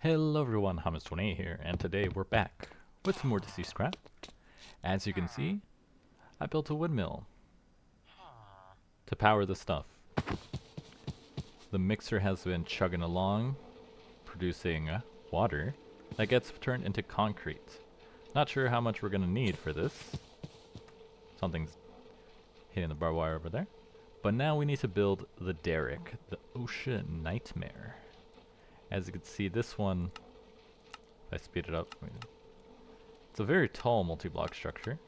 Hello everyone, Hamas28 here, and today we're back with some more DeceasedCraft. As you can see, I built a windmill to power the stuff. The mixer has been chugging along, producing water that gets turned into concrete. Not sure how much we're going to need for this. Something's hitting the barbed wire over there. But now we need to build the derrick, the ocean nightmare. As you can see, this one, if I speed it up, it's a very tall multi-block structure.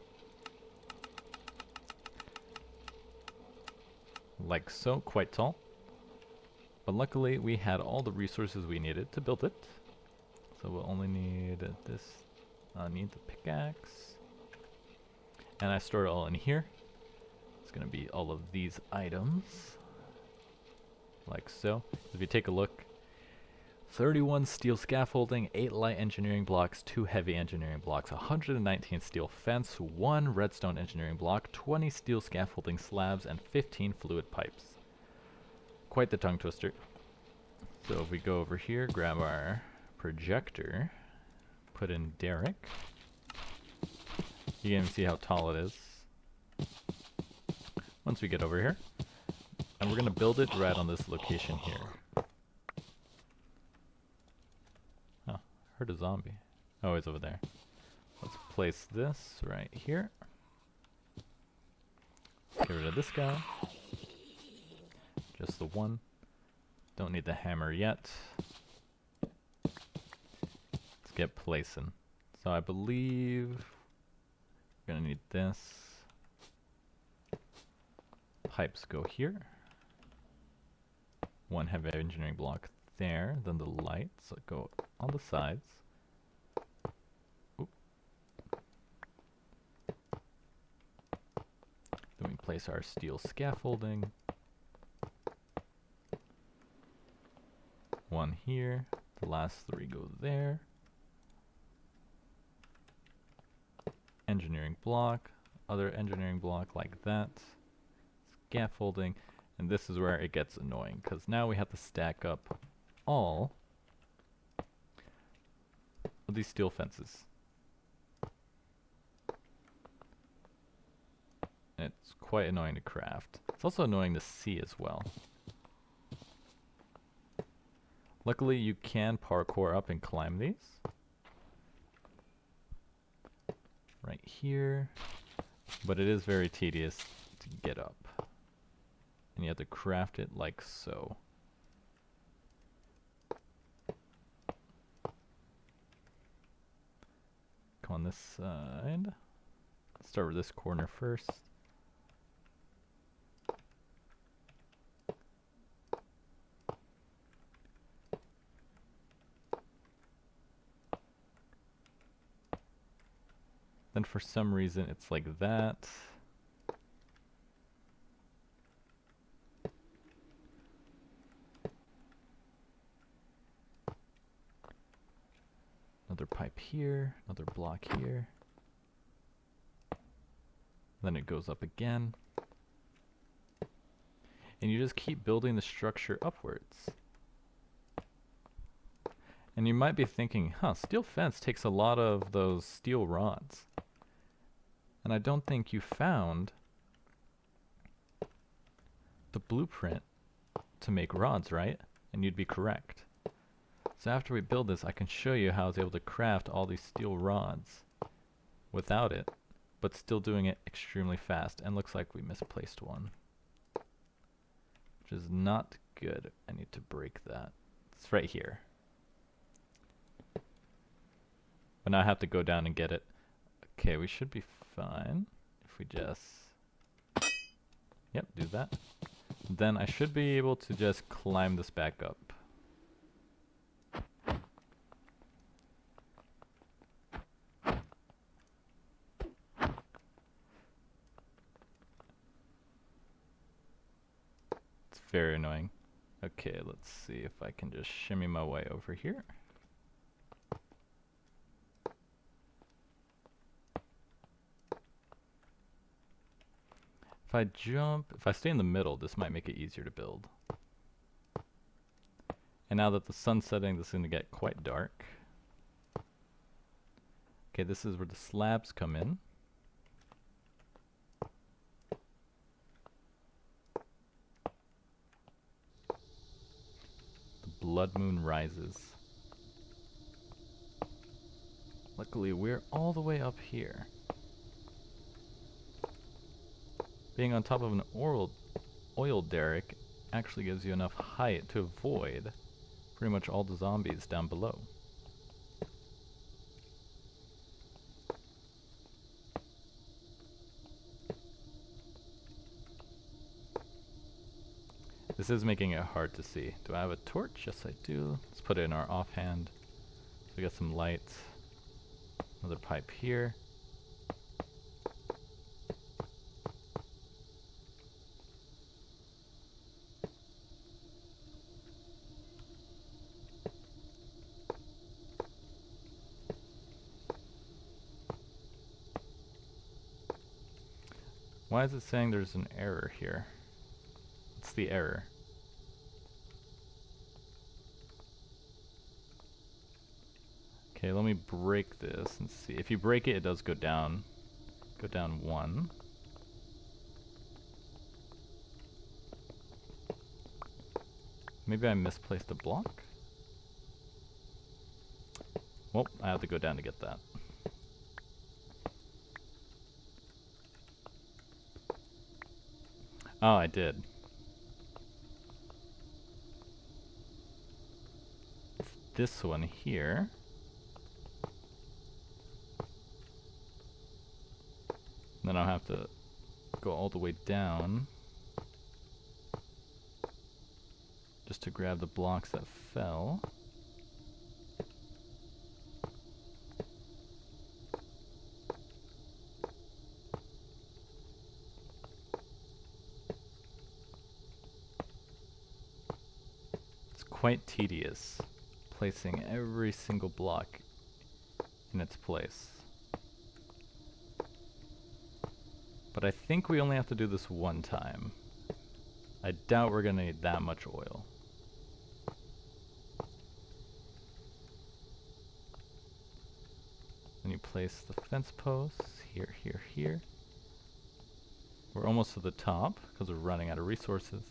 Like so, quite tall. But luckily, we had all the resources we needed to build it. So we'll only need this. I need the pickaxe. And I stored it all in here. It's going to be all of these items. Like so. If you take a look, 31 steel scaffolding, 8 light engineering blocks, 2 heavy engineering blocks, 119 steel fence, 1 redstone engineering block, 20 steel scaffolding slabs, and 15 fluid pipes. Quite the tongue twister. So if we go over here, grab our projector, put in derrick. You can even see how tall it is. Once we get over here, and we're going to build it right on this location here. Heard a zombie. Oh, he's over there. Let's place this right here. Get rid of this guy. Just the one. Don't need the hammer yet. Let's get placing. So I believe we're gonna need this. Pipes go here. 1 heavy engineering block there, then the lights go on the sides. Oop. Then we place our steel scaffolding. 1 here, the last 3 go there. Engineering block, other engineering block like that. Scaffolding, and this is where it gets annoying, because now we have to stack up all of these steel fences. It's quite annoying to craft. It's also annoying to see as well. Luckily, you can parkour up and climb these. Right here. But it is very tedious to get up. And you have to craft it like so. Come on this side. Let's start with this corner first. Then for some reason it's like that. Another pipe here, another block here. Then it goes up again. And you just keep building the structure upwards. And you might be thinking, huh, steel fence takes a lot of those steel rods. And I don't think you found the blueprint to make rods, right? And you'd be correct. So after we build this, I can show you how I was able to craft all these steel rods without it, but still doing it extremely fast. And looks like we misplaced one, which is not good. I need to break that. It's right here. But now I have to go down and get it. Okay, we should be fine if we just, yep, do that. Then I should be able to just climb this back up. It's very annoying. Okay, let's see if I can just shimmy my way over here. If I jump, if I stay in the middle, this might make it easier to build. And now that the sun's setting, this is going to get quite dark. Okay, this is where the slabs come in. The blood moon rises. Luckily, we're all the way up here. Being on top of an oil derrick actually gives you enough height to avoid pretty much all the zombies down below. This is making it hard to see. Do I have a torch? Yes, I do. Let's put it in our offhand. So we got some light. Another pipe here. Why is it saying there's an error here? What's the error? Okay, let me break this and see. If you break it, it does go down. Go down 1. Maybe I misplaced a block? Well, I have to go down to get that. Oh, I did. It's this one here. Then I'll have to go all the way down just to grab the blocks that fell. It's quite tedious placing every single block in its place. But I think we only have to do this one time. I doubt we're gonna need that much oil. Then you place the fence posts here, here, here. We're almost to the top because we're running out of resources.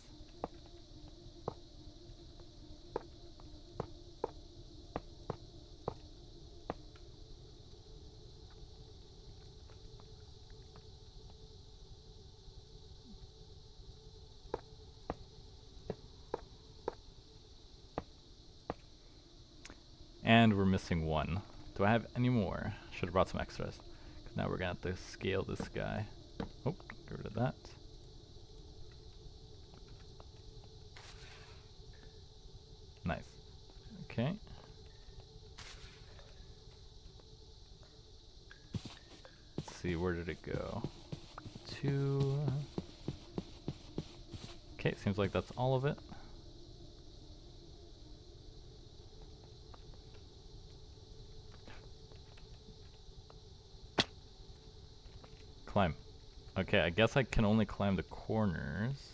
And we're missing one. Do I have any more? Should have brought some extras. 'Cause now we're gonna have to scale this guy. Oh, get rid of that. Nice. Okay. Let's see, where did it go? 2. Okay, seems like that's all of it. Climb. Okay, I guess I can only climb the corners.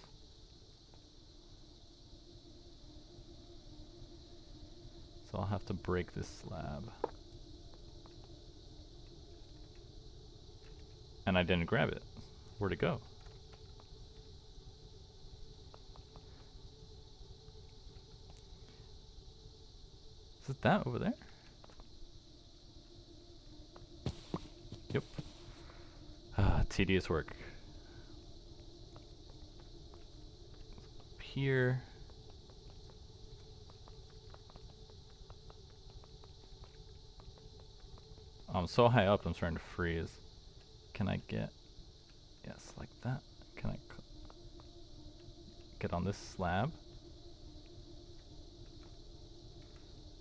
So I'll have to break this slab. And I didn't grab it. Where'd it go? Is it that over there? Yep. Ah, tedious work. Up here. I'm so high up, I'm starting to freeze. Can I get... Yes, like that. Can I get on this slab?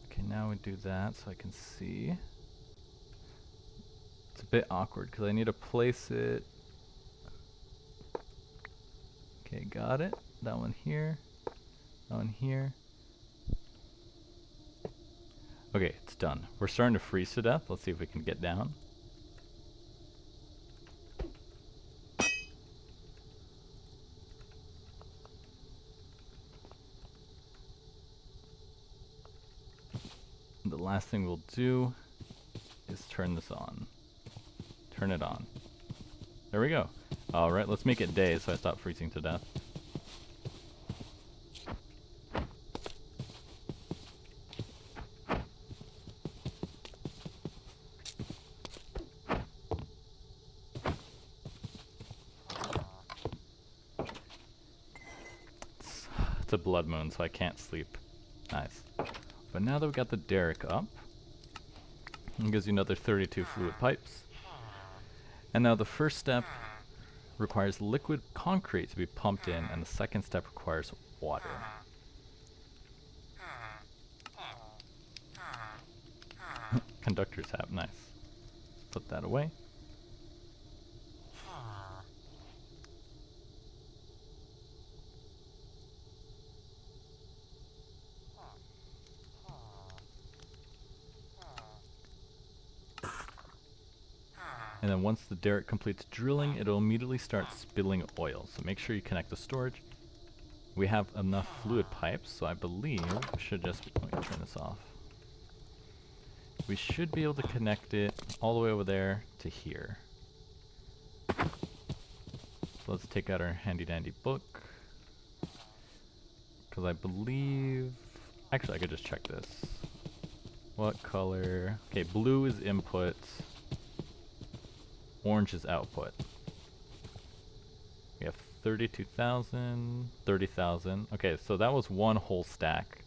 Okay, now we do that so I can see. It's a bit awkward because I need to place it. Okay, got it. That one here. That one here. Okay, it's done. We're starting to freeze to death. Let's see if we can get down. last thing we'll do is turn this on. Turn it on. There we go. Alright, let's make it day so I stop freezing to death. It's a blood moon, so I can't sleep. Nice. But now that we got the derrick up, it gives you another 32 fluid pipes. And now the first step requires liquid concrete to be pumped in, and the second step requires water. Conductor's hat, nice. Put that away. And then once the derrick completes drilling, it'll immediately start spilling oil. So make sure you connect the storage. We have enough fluid pipes, so I believe we should just be, let me turn this off. We should be able to connect it all the way over there to here. So let's take out our handy dandy book. Because I believe, actually I could just check this. What color? Okay, blue is input. Orange is output. We have 32,000, 30,000. Okay, so that was one whole stack.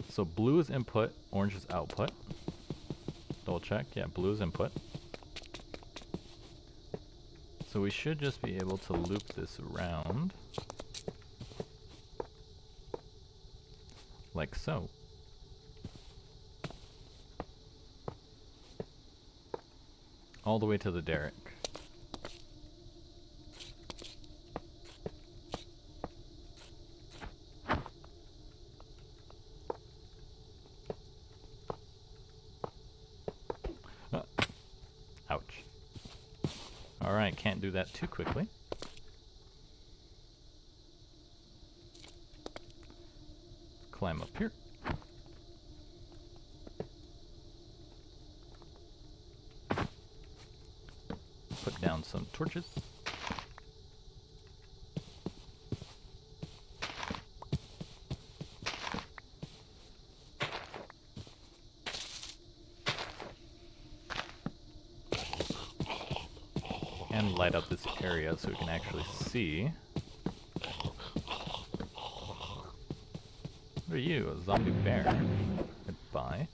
So blue is input, orange is output. Double check, yeah, blue is input. So we should just be able to loop this around. Like so. All the way to the derrick. Ouch. Alright, can't do that too quickly. Climb up here. Put down some torches. And light up this area so we can actually see. What are you? A zombie bear? Goodbye.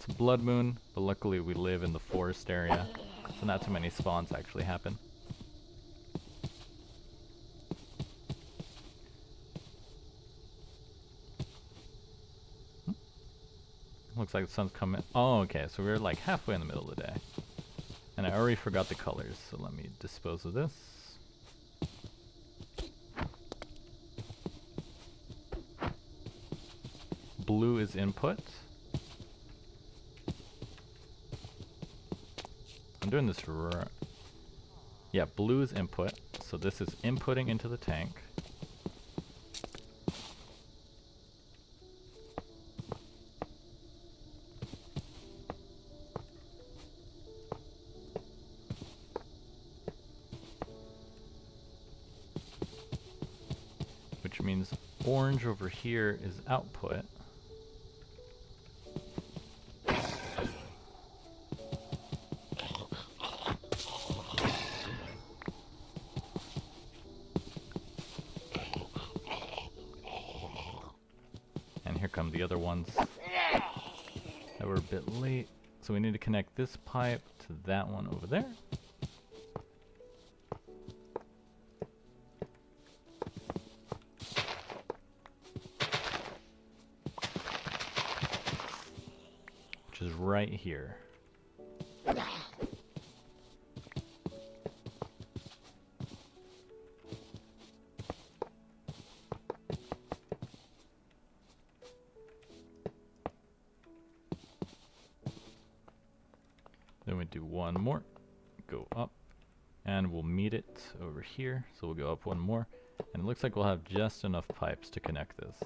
It's a blood moon, but luckily we live in the forest area, so not too many spawns actually happen. Looks like the sun's coming. Oh, okay, so we're like halfway in the middle of the day. And I already forgot the colors, so let me dispose of this. Blue is input. I'm doing this for... Yeah, blue is input, so this is inputting into the tank. Which means orange over here is output. And here come the other ones that were a bit late. So we need to connect this pipe to that one over there. Which is right here. Then we do one more, go up, And we'll meet it over here. So we'll go up one more. And it looks like we'll have just enough pipes to connect this.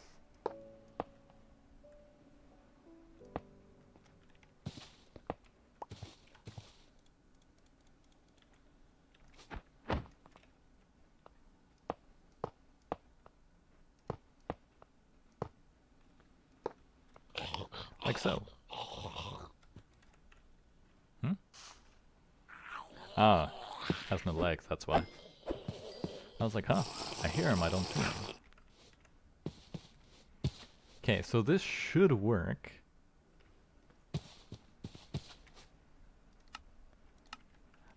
Like so. Ah, has no legs, that's why. I was like, huh, I hear him, I don't see him. Okay, so this should work.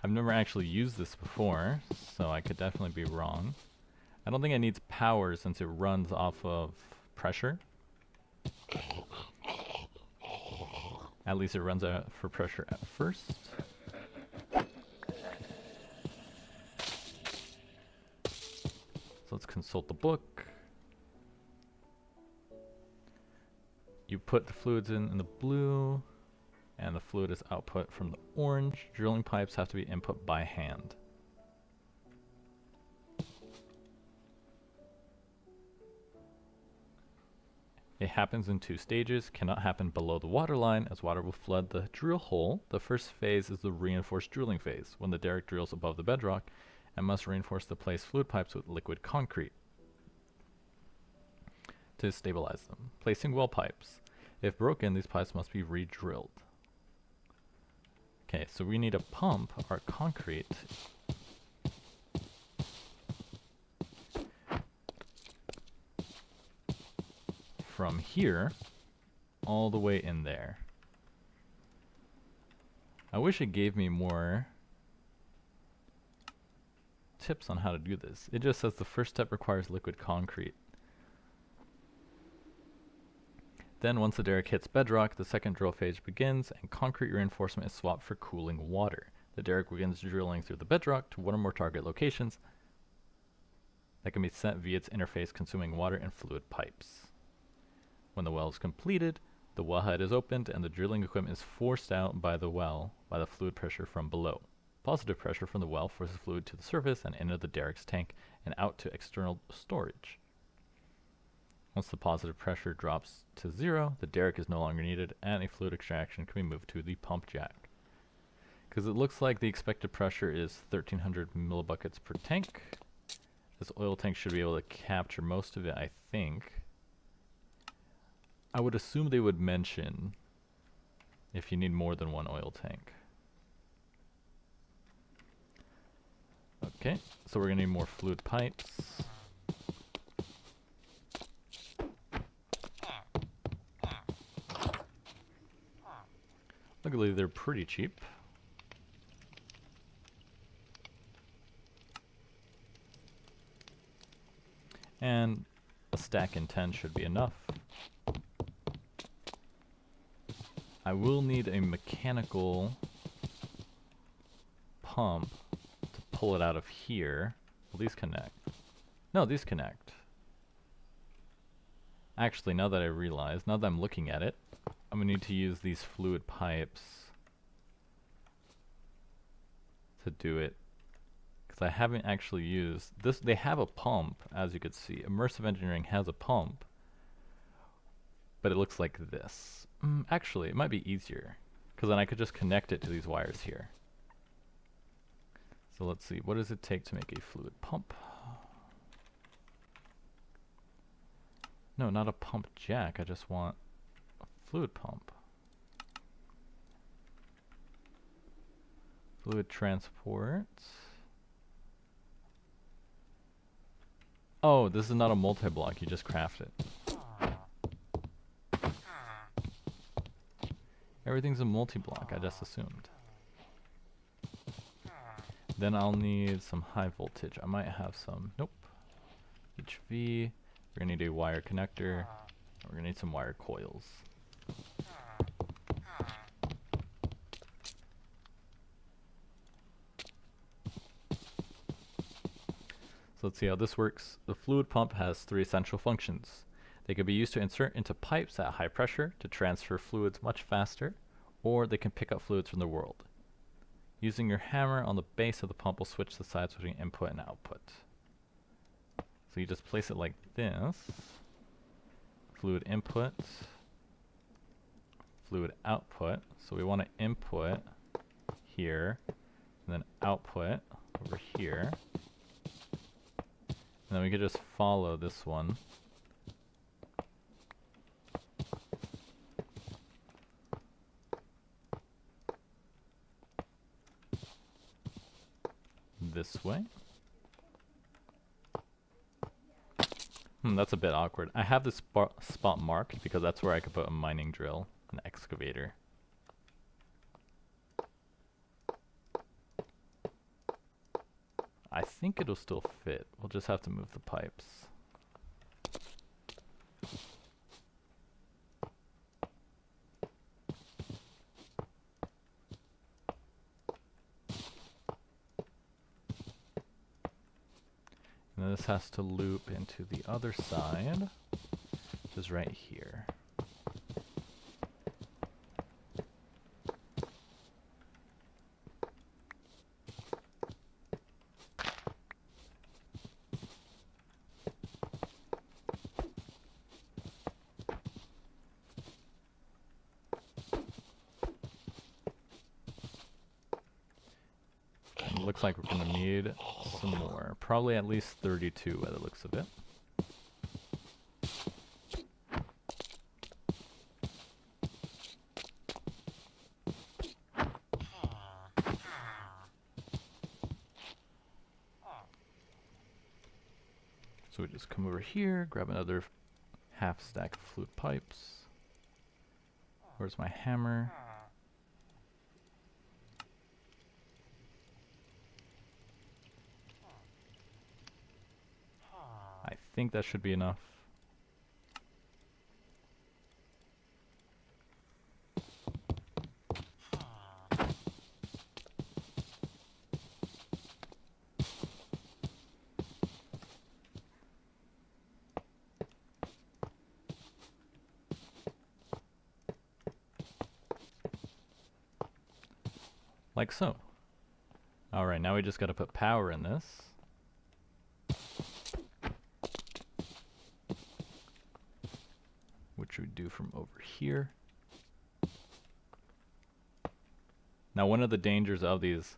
I've never actually used this before, so I could definitely be wrong. I don't think it needs power since it runs off of pressure. At least it runs out for pressure at first. So let's consult the book. You put the fluids in the blue, and the fluid is output from the orange. Drilling pipes have to be input by hand. It happens in 2 stages, cannot happen below the water line as water will flood the drill hole. The first phase is the reinforced drilling phase, when the derrick drills above the bedrock and must reinforce the placed fluid pipes with liquid concrete to stabilize them. Placing well pipes. If broken, these pipes must be re-drilled. Okay, so we need to pump our concrete from here all the way in there. I wish it gave me more tips on how to do this. It just says the first step requires liquid concrete. Then once the derrick hits bedrock, the second drill phase begins and concrete reinforcement is swapped for cooling water. The derrick begins drilling through the bedrock to one or more target locations that can be set via its interface consuming water and fluid pipes. When the well is completed, the wellhead is opened and the drilling equipment is forced out by the well by the fluid pressure from below. Positive pressure from the well forces fluid to the surface and into the derrick's tank and out to external storage. Once the positive pressure drops to 0, the derrick is no longer needed and a fluid extraction can be moved to the pump jack. Because it looks like the expected pressure is 1300 millibuckets per tank. This oil tank should be able to capture most of it, I think. I would assume they would mention if you need more than one oil tank. Okay, so we're going to need more fluid pipes. Luckily, they're pretty cheap. And a stack in 10 should be enough. I will need a mechanical pump to pull it out of here. Will these connect? No, these connect. Actually, now that I realize, now that I'm looking at it, I'm going to need to use these fluid pipes to do it. Because I haven't actually used this. They have a pump, as you could see. Immersive Engineering has a pump, but it looks like this. Actually, it might be easier, because then I could just connect it to these wires here. So let's see, what does it take to make a fluid pump? No, not a pump jack, I just want a fluid pump. Fluid transport. Oh, this is not a multi-block, you just craft it. Everything's a multi-block, I just assumed. Then I'll need some high voltage. I might have some, nope. HV, we're gonna need a wire connector. We're gonna need some wire coils. So let's see how this works. The fluid pump has 3 essential functions. They can be used to insert into pipes at high pressure to transfer fluids much faster, or they can pick up fluids from the world. Using your hammer on the base of the pump will switch the sides between input and output. So you just place it like this. Fluid input, fluid output. So we want to input here, and then output over here. And then we could just follow this one. This way. That's a bit awkward. I have this spot marked because that's where I could put a mining drill, an excavator. I think it'll still fit. We'll just have to move the pipes. And this has to loop into the other side, which is right here. And it looks like we're going to need some more. Probably at least 32 by the looks of it. So we just come over here, grab another half stack of fluid pipes. Where's my hammer? I think that should be enough. Like so. Alright, now we just gotta put power in this. Which we do from over here. Now one of the dangers of these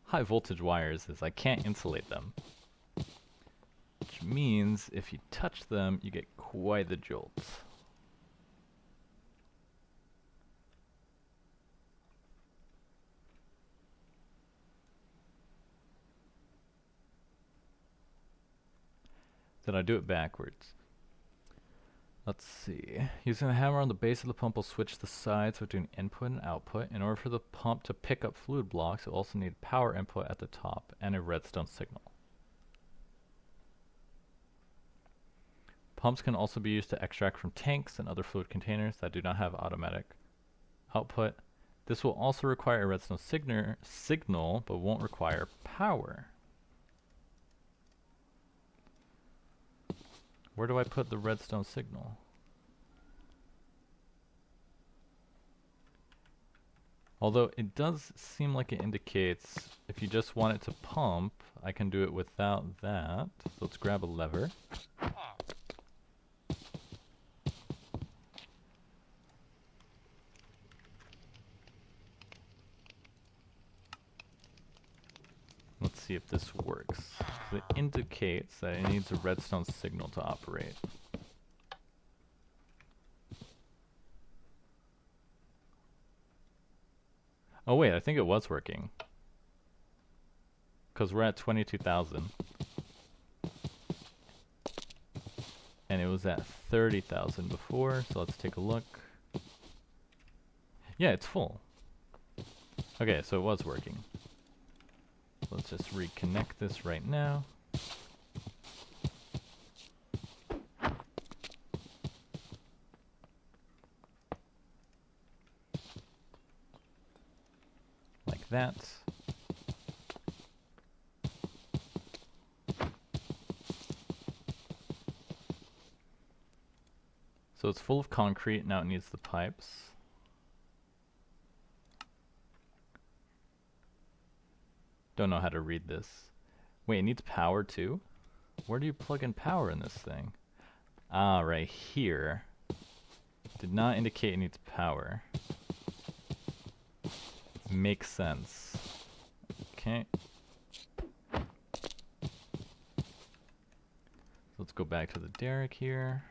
high voltage wires is I can't insulate them. Which means if you touch them, you get quite the jolts. Did I do it backwards? Let's see. Using the hammer on the base of the pump will switch the sides between input and output. In order for the pump to pick up fluid blocks, it will also need power input at the top and a redstone signal. Pumps can also be used to extract from tanks and other fluid containers that do not have automatic output. This will also require a redstone signal, but won't require power. Where do I put the redstone signal? Although it does seem like it indicates if you just want it to pump, I can do it without that. So let's grab a lever. Let's see if this works. So it indicates that it needs a redstone signal to operate. Oh wait, I think it was working. Because we're at 22,000. And it was at 30,000 before, so let's take a look. Yeah, it's full. Okay, so it was working. Let's just reconnect this right now. Like that. So it's full of concrete, now it needs the pipes. Don't know how to read this. Wait, it needs power too? Where do you plug in power in this thing? Ah, right here. Did not indicate it needs power. Makes sense. Okay. Let's go back to the derrick here.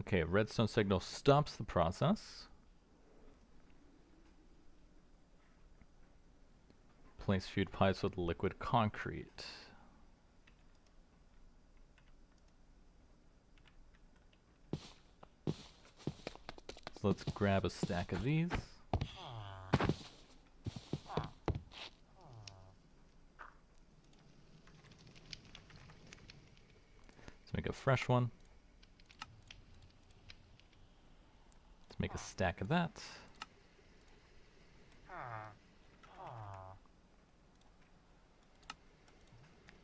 Okay, redstone signal stops the process. Place feud pipes with liquid concrete. So let's grab a stack of these. Let's make a fresh one. Let's make a stack of that.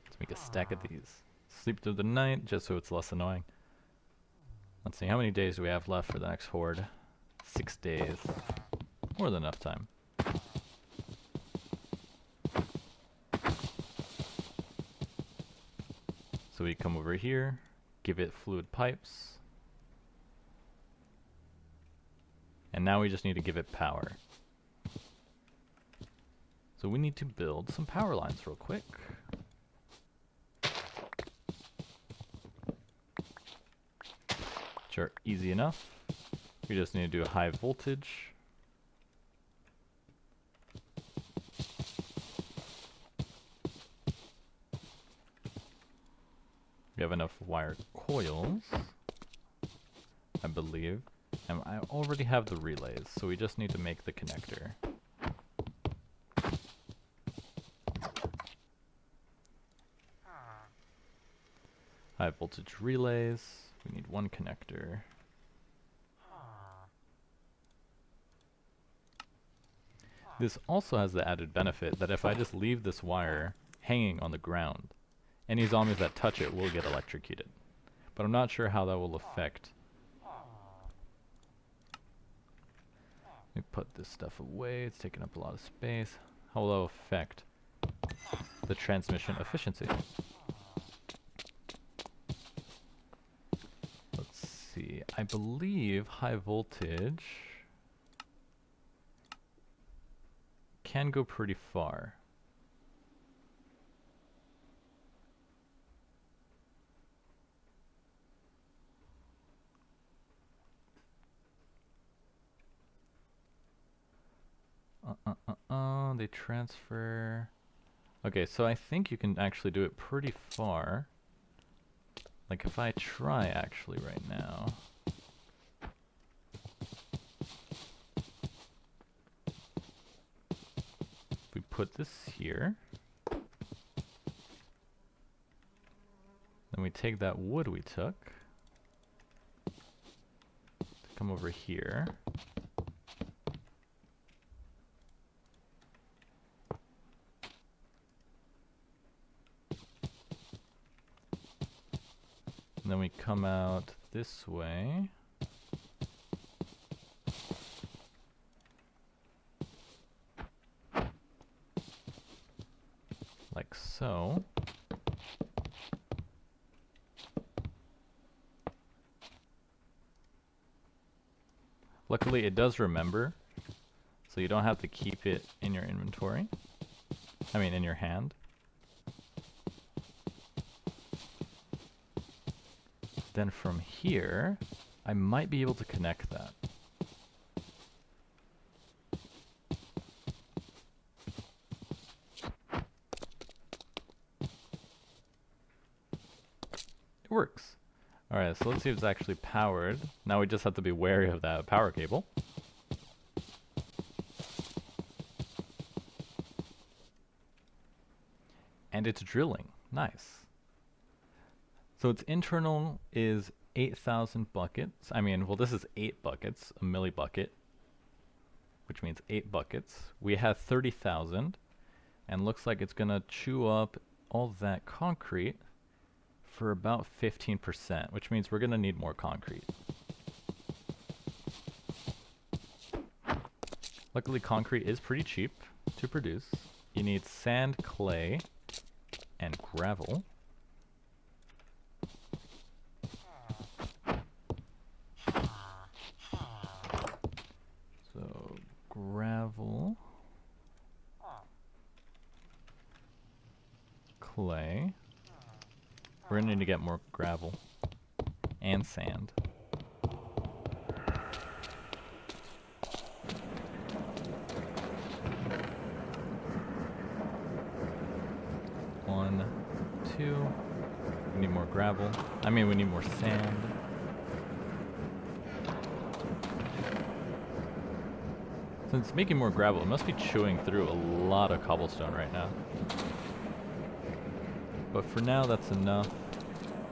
Let's make a stack of these. Sleep through the night, just so it's less annoying. Let's see, how many days do we have left for the next horde? 6 days. More than enough time. So we come over here, give it fluid pipes. And now we just need to give it power. So we need to build some power lines real quick. Which are easy enough. We just need to do a high voltage. We have enough wire coils, I believe. And I already have the relays, so we just need to make the connector. High voltage relays. We need one connector. This also has the added benefit that if I just leave this wire hanging on the ground, any zombies that touch it will get electrocuted. But I'm not sure how that will affect. Let me put this stuff away, it's taking up a lot of space. How will that affect the transmission efficiency? Let's see, I believe high voltage can go pretty far. They transfer. Okay, so I think you can actually do it pretty far. Like if I try actually right now. If we put this here. Then we take that wood we took. To come over here. And then we come out this way. Like so. Luckily it does remember, so you don't have to keep it in your inventory. I mean in your hand. Then from here, I might be able to connect that. It works. Alright, so let's see if it's actually powered. Now we just have to be wary of that power cable. And it's drilling. Nice. So its internal is 8,000 buckets. I mean, well, this is 8 buckets, a milli bucket, which means 8 buckets. We have 30,000, and looks like it's gonna chew up all that concrete for about 15%, which means we're gonna need more concrete. Luckily, concrete is pretty cheap to produce. You need sand, clay, and gravel. So, gravel, clay. We're gonna need to get more gravel and sand. One, two. We need more gravel. I mean, we need more sand. Since making more gravel, it must be chewing through a lot of cobblestone right now. But for now, that's enough.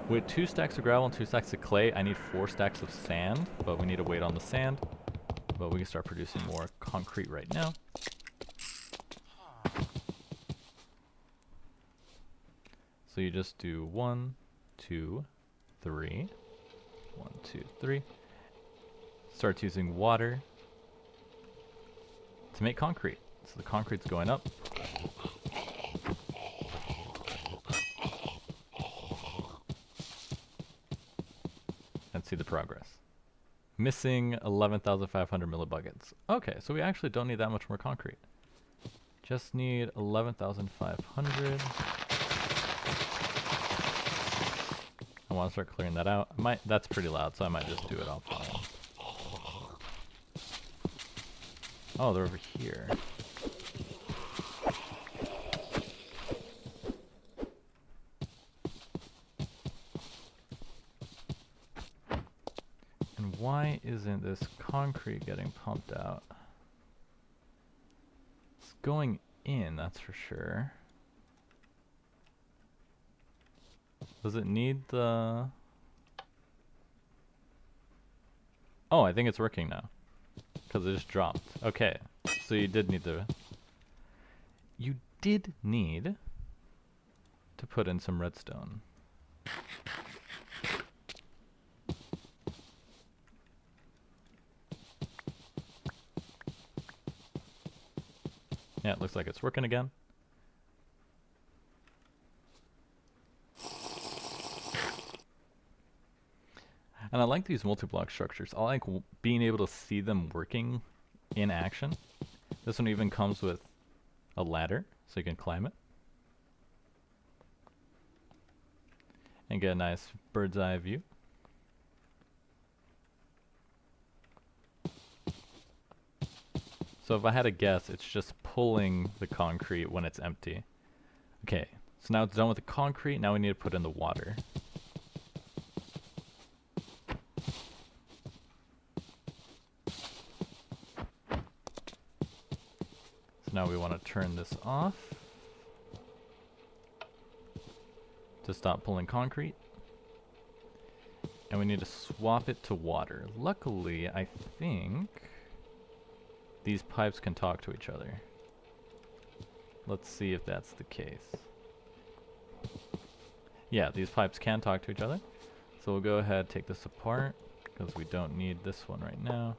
With 2 stacks of gravel and 2 stacks of clay, I need 4 stacks of sand, but we need to wait on the sand. But we can start producing more concrete right now. So you just do 1, 2, 3. 1, 2, 3. Starts using water to make concrete. So the concrete's going up. And see the progress. Missing 11,500 millibuckets. Okay, so we actually don't need that much more concrete. Just need 11,500. I want to start clearing that out. That's pretty loud, so I might just do it offline. Oh, they're over here. And why isn't this concrete getting pumped out? It's going in, that's for sure. Does it need the... Oh, I think it's working now. Because it just dropped. Okay, so you did need to... You did need to put in some redstone. Yeah, it looks like it's working again. And I like these multi-block structures. I like being able to see them working in action. This one even comes with a ladder, so you can climb it. And get a nice bird's eye view. So if I had to guess, it's just pulling the concrete when it's empty. Okay, so now it's done with the concrete, now we need to put in the water. So now we want to turn this off to stop pulling concrete. And we need to swap it to water. Luckily, I think these pipes can talk to each other. Let's see if that's the case. Yeah, these pipes can talk to each other. So we'll go ahead and take this apart, because we don't need this one right now.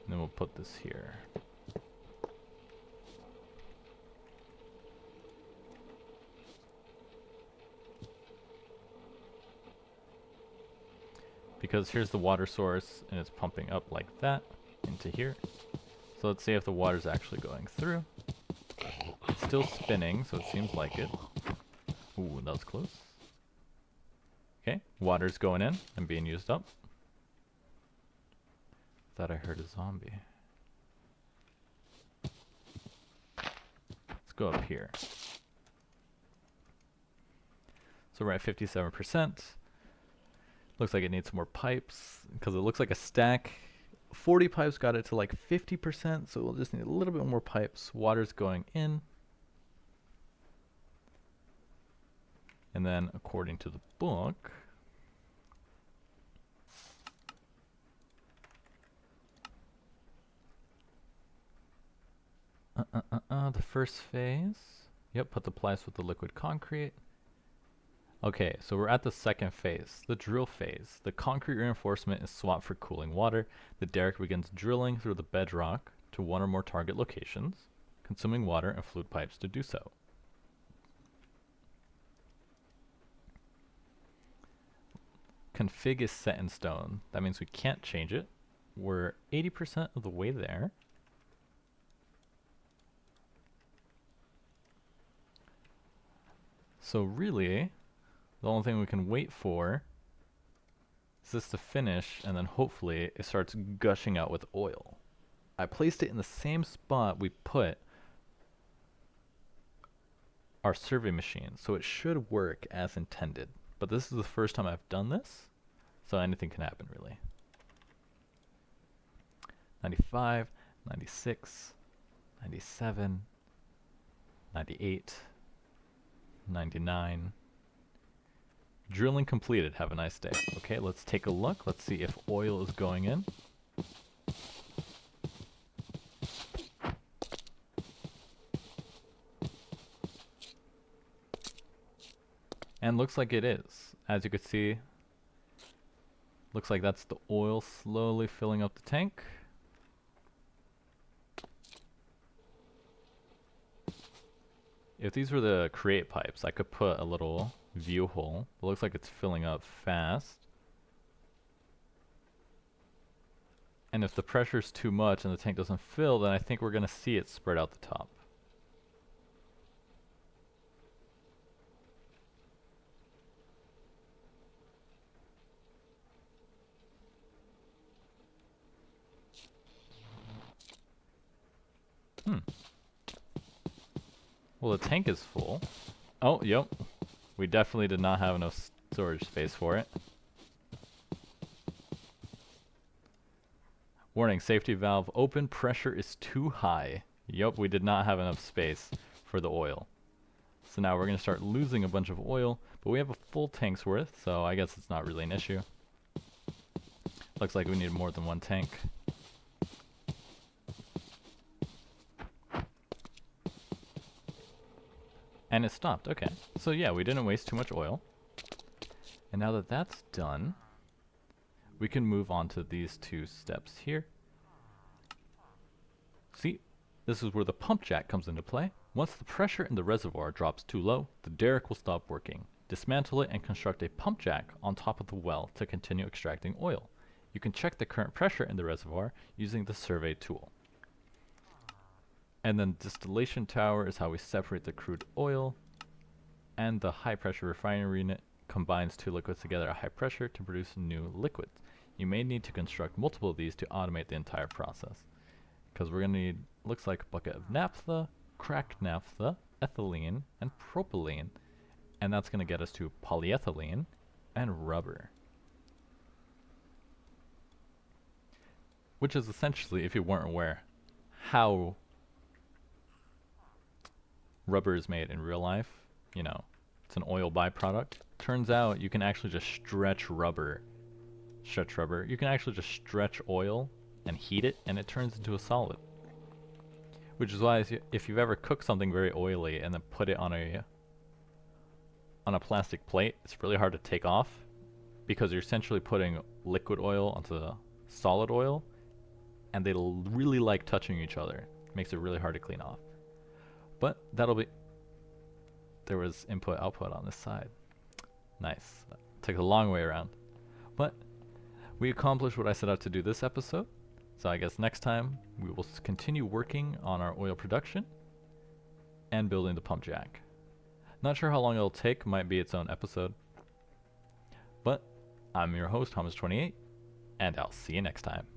And then we'll put this here. Because here's the water source, and it's pumping up like that into here. So let's see if the water's actually going through. It's still spinning, so it seems like it. Ooh, that was close. Okay, water's going in and being used up. Thought I heard a zombie. Let's go up here. So we're at 57%. Looks like it needs some more pipes, because it looks like a stack. 40 pipes got it to like 50%, so we'll just need a little bit more pipes. Water's going in. And then, according to the book, the first phase, yep, put the plies with the liquid concrete. Okay, so we're at the second phase, the drill phase. The concrete reinforcement is swapped for cooling water. The derrick begins drilling through the bedrock to one or more target locations, consuming water and fluid pipes to do so. Config is set in stone. That means we can't change it. We're 80% of the way there. So really, the only thing we can wait for is this to finish, and then hopefully it starts gushing out with oil. I placed it in the same spot we put our survey machine, so it should work as intended. But this is the first time I've done this, so anything can happen really. 95, 96, 97, 98, 99. Drilling completed. Have a nice day. Okay, let's take a look. Let's see if oil is going in. And looks like it is. As you can see, looks like that's the oil slowly filling up the tank. If these were the create pipes, I could put a little view hole. It looks like it's filling up fast. And if the pressure's too much and the tank doesn't fill, then I think we're going to see it spread out the top. Well, the tank is full. Oh, yep. We definitely did not have enough storage space for it. Warning, safety valve open, pressure is too high. Yep, we did not have enough space for the oil. So now we're going to start losing a bunch of oil, but we have a full tank's worth, so I guess it's not really an issue. Looks like we need more than one tank. And it stopped, okay. So yeah, we didn't waste too much oil. And now that that's done, we can move on to these two steps here. See, this is where the pump jack comes into play. Once the pressure in the reservoir drops too low, the derrick will stop working. Dismantle it and construct a pump jack on top of the well to continue extracting oil. You can check the current pressure in the reservoir using the survey tool. And then distillation tower is how we separate the crude oil. And the high pressure refinery unit combines two liquids together at high pressure to produce new liquids. You may need to construct multiple of these to automate the entire process. Because we're going to need, looks like a bucket of naphtha, cracked naphtha, ethylene, and propylene. And that's going to get us to polyethylene and rubber. Which is essentially, if you weren't aware, how rubber is made in real life. You know, it's an oil byproduct. Turns out you can actually just stretch rubber. You can actually just stretch oil and heat it, and it turns into a solid. Which is why if you've ever cooked something very oily and then put it on a plastic plate, it's really hard to take off because you're essentially putting liquid oil onto the solid oil, and they really like touching each other. It makes it really hard to clean off. But that'll be... There was input output on this side. Nice. Took a long way around. But we accomplished what I set out to do this episode. So I guess next time we will continue working on our oil production and building the pump jack. Not sure how long it'll take, might be its own episode. But I'm your host, Thomas28, and I'll see you next time.